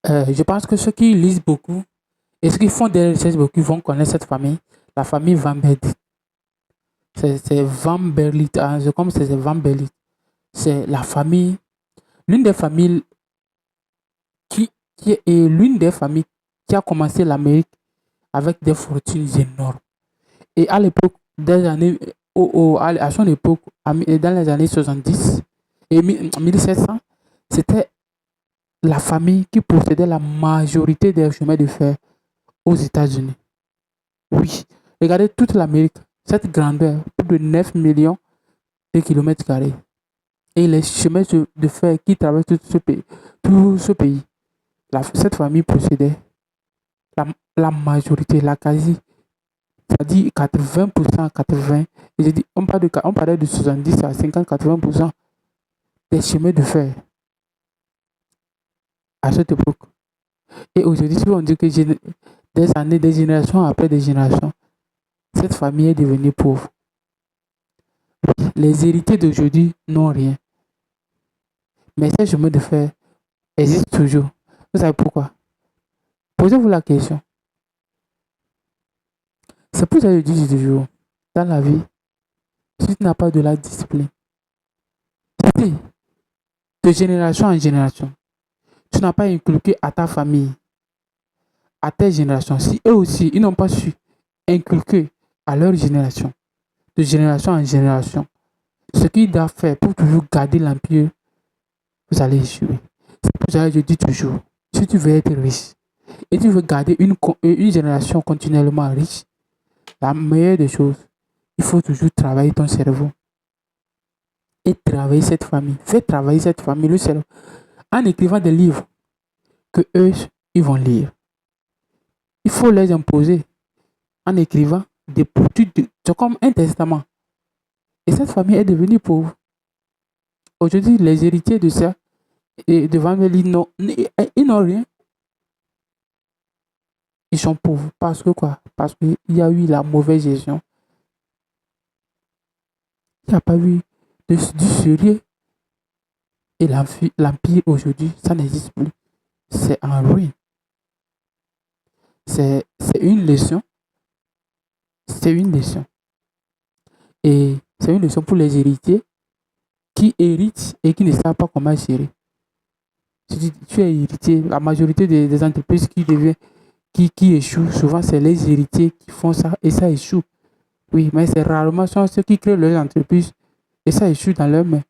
Je pense que ceux qui lisent beaucoup et ceux qui font des recherches beaucoup vont connaître cette famille, la famille Van Berlit. C'est Van Berlit, hein, comme c'est Van Berlit. C'est la famille, l'une des familles qui est l'une des familles qui a commencé l'Amérique avec des fortunes énormes. Et à l'époque, des années, à son époque, dans les années 70 et 1700, c'était la famille qui possédait la majorité des chemins de fer aux États-Unis. Oui, regardez toute l'Amérique, cette grandeur, plus de 9 millions de kilomètres carrés. Et les chemins de fer qui traversent tout ce pays. Cette famille possédait la, la majorité, la quasi, c'est-à-dire 80%, 80%. Et je dis, on parlait de 70 à 50, 80% des chemins de fer à cette époque. Et aujourd'hui, si on dit que des années, des générations après des générations, cette famille est devenue pauvre. Les héritiers d'aujourd'hui n'ont rien. Mais ces chemins de fer existent toujours. Vous savez pourquoi? Posez-vous la question. C'est pour ça que je dis toujours, dans la vie, si tu n'as pas de la discipline, si de génération en génération, tu n'as pas inculqué à ta famille, à tes générations, si eux aussi, ils n'ont pas su inculquer à leur génération, de génération en génération, ce qu'ils doivent faire pour toujours garder l'empire, vous allez échouer. C'est pour ça que je dis toujours, si tu veux être riche et tu veux garder une génération continuellement riche, la meilleure des choses, il faut toujours travailler ton cerveau et travailler cette famille. Fais travailler cette famille, le cerveau, en écrivant des livres que eux, ils vont lire. Il faut les imposer en écrivant des produits, c'est comme un testament. Et cette famille est devenue pauvre. Aujourd'hui, les héritiers de ça, et de Van Vliet, ils n'ont rien. Ils sont pauvres. Parce que quoi? Parce qu'il y a eu la mauvaise gestion. Il n'y a pas eu du sérieux. Et l'empire aujourd'hui, ça n'existe plus. C'est en ruine. C'est une leçon. C'est une leçon. Et c'est une leçon pour les héritiers qui héritent et qui ne savent pas comment gérer. Si tu es héritier, la majorité des entreprises qui échouent, souvent c'est les héritiers qui font ça et ça échoue. Oui, mais c'est rarement ceux qui créent leurs entreprises et ça échoue dans leurs mains.